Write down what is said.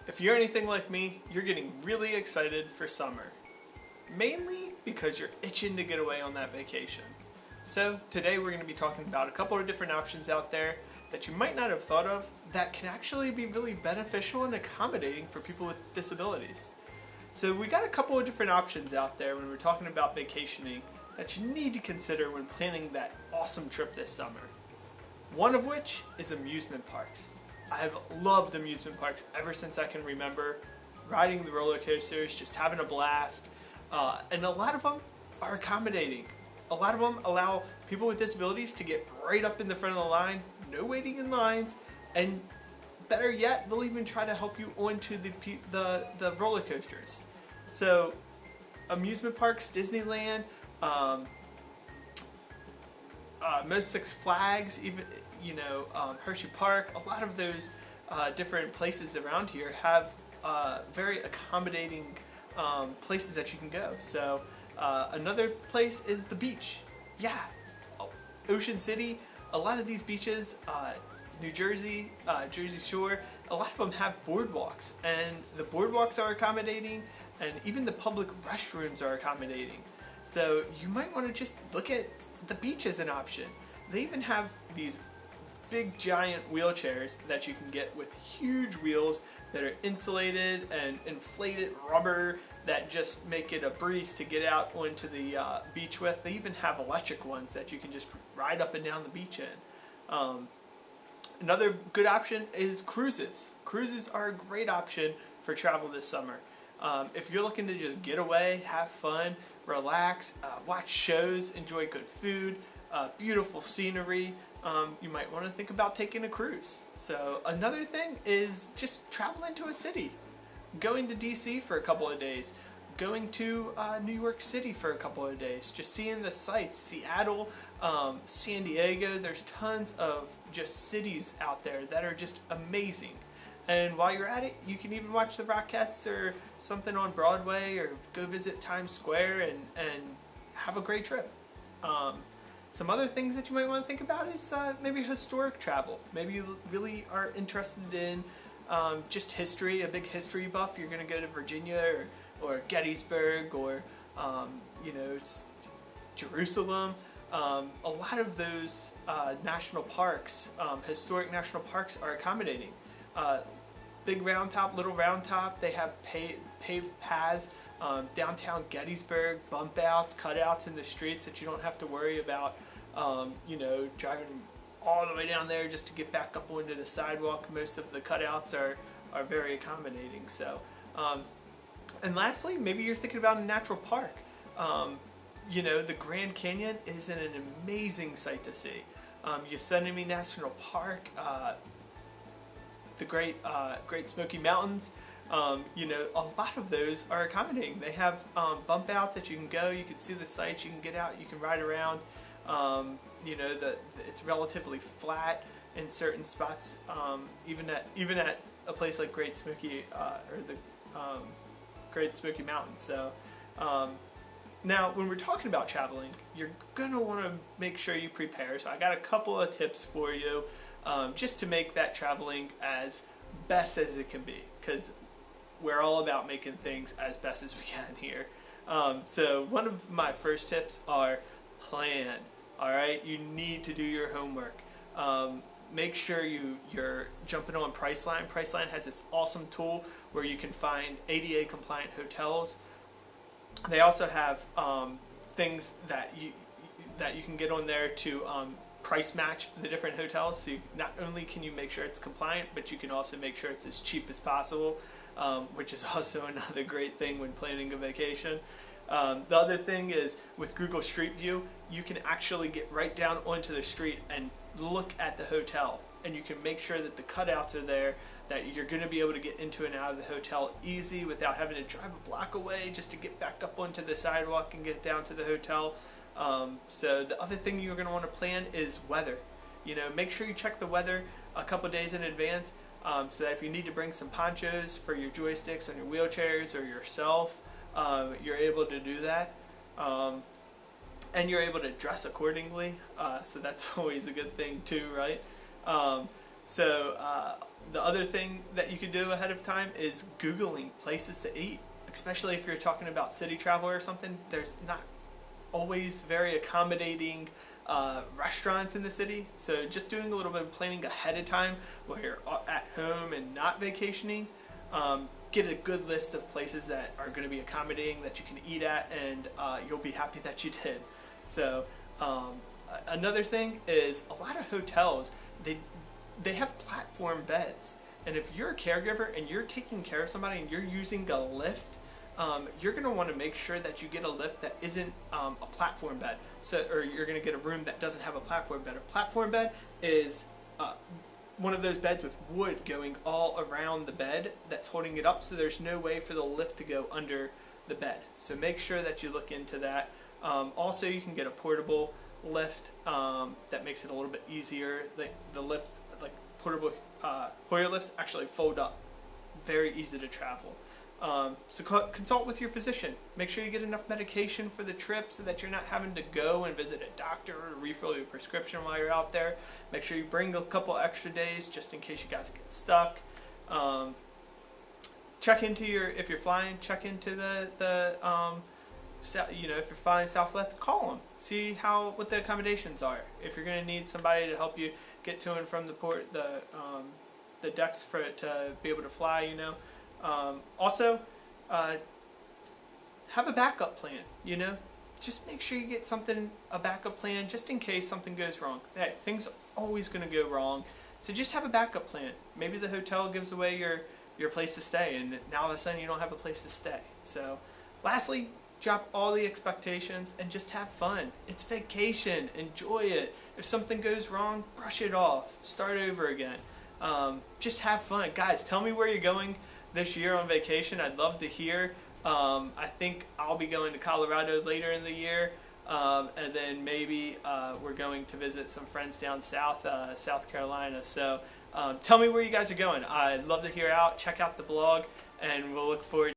If you're anything like me, you're getting really excited for summer. Mainly because you're itching to get away on that vacation. So today we're going to be talking about a couple of different options out there that you might not have thought of that can actually be really beneficial and accommodating for people with disabilities. So we got a couple of different options out there when we're talking about vacationing that you need to consider when planning that awesome trip this summer. One of which is amusement parks. I've loved amusement parks ever since I can remember, riding the roller coasters, just having a blast, and a lot of them are accommodating. A lot of them allow people with disabilities to get right up in the front of the line, no waiting in lines, and better yet, they'll even try to help you onto the roller coasters. So, amusement parks, Disneyland, most Six Flags, even Hershey Park. A lot of those different places around here have very accommodating places that you can go. So another place is the beach. Yeah, Ocean City. A lot of these beaches, New Jersey, Jersey Shore, a lot of them have boardwalks, and the boardwalks are accommodating, and even the public restrooms are accommodating. So you might want to just look at the beach as an option. They even have these big giant wheelchairs that you can get with huge wheels that are insulated and inflated rubber that just make it a breeze to get out onto the beach with. They even have electric ones that you can just ride up and down the beach in. Another good option is cruises. Cruises are a great option for travel this summer. If you're looking to just get away, have fun, relax, watch shows, enjoy good food, beautiful scenery, you might want to think about taking a cruise. So another thing is just traveling to a city. Going to DC for a couple of days. Going to New York City for a couple of days. Just seeing the sights. Seattle, San Diego. There's tons of just cities out there that are just amazing. And while you're at it, you can even watch the Rockettes or something on Broadway, or go visit Times Square and have a great trip. Some other things that you might want to think about is maybe historic travel. Maybe you really are interested in just history, a big history buff. You're going to go to Virginia or Gettysburg or Jerusalem. A lot of those national parks, historic national parks, are accommodating. Big Round Top, Little Round Top, they have paved paths. Downtown Gettysburg, bump outs, cutouts in the streets that you don't have to worry about, driving all the way down there just to get back up onto the sidewalk. Most of the cutouts are very accommodating. So, and lastly, maybe you're thinking about a natural park. The Grand Canyon is an amazing sight to see. Yosemite National Park, the Great Smoky Mountains. A lot of those are accommodating. They have bump outs that you can go, you can see the sights, you can get out, you can ride around. It's relatively flat in certain spots, even at a place like Great Smoky or the Great Smoky Mountains. So now, when we're talking about traveling, you're gonna want to make sure you prepare. So I got a couple of tips for you, just to make that traveling as best as it can be, because we're all about making things as best as we can here. So one of my first tips are plan. All right, you need to do your homework. Make sure you're jumping on Priceline. Priceline has this awesome tool where you can find ADA compliant hotels. They also have things that you can get on there to price match the different hotels. So not only can you make sure it's compliant, but you can also make sure it's as cheap as possible, which is also another great thing when planning a vacation. The other thing is, with Google Street View, you can actually get right down onto the street and look at the hotel, and you can make sure that the cutouts are there, that you're going to be able to get into and out of the hotel easy without having to drive a block away just to get back up onto the sidewalk and get down to the hotel. So the other thing you're going to want to plan is weather. Make sure you check the weather a couple days in advance, so that if you need to bring some ponchos for your joysticks on your wheelchairs or yourself, you're able to do that. And you're able to dress accordingly, so that's always a good thing too, right? So the other thing that you could do ahead of time is Googling places to eat, especially if you're talking about city travel or something. There's not always very accommodating restaurants in the city, so just doing a little bit of planning ahead of time while you're at home and not vacationing, get a good list of places that are going to be accommodating that you can eat at, and you'll be happy that you did. So another thing is a lot of hotels, they have platform beds, and if you're a caregiver and you're taking care of somebody and you're using a lift, you're going to want to make sure that you get a lift that isn't a platform bed. So, or you're going to get a room that doesn't have a platform bed. A platform bed is one of those beds with wood going all around the bed that's holding it up, so there's no way for the lift to go under the bed. So make sure that you look into that. Also, you can get a portable lift that makes it a little bit easier. The lift, like portable Hoyer lifts, actually fold up. Very easy to travel. So consult with your physician. Make sure you get enough medication for the trip so that you're not having to go and visit a doctor or refill your prescription while you're out there. Make sure you bring a couple extra days just in case you guys get stuck. Check into if you're flying, check into if you're flying Southwest, call them. See what the accommodations are. If you're going to need somebody to help you get to and from the port, the decks to be able to fly, Also, have a backup plan, Just make sure you get a backup plan just in case something goes wrong. Hey, things are always going to go wrong, so just have a backup plan. Maybe the hotel gives away your place to stay, and now all of a sudden you don't have a place to stay. So, lastly, drop all the expectations and just have fun. It's vacation. Enjoy it. If something goes wrong, brush it off. Start over again. Just have fun. Guys, tell me where you're going this year on vacation. I'd love to hear. I think I'll be going to Colorado later in the year, and then maybe we're going to visit some friends down south, South Carolina. So tell me where you guys are going. I'd love to hear out. Check out the blog, and we'll look forward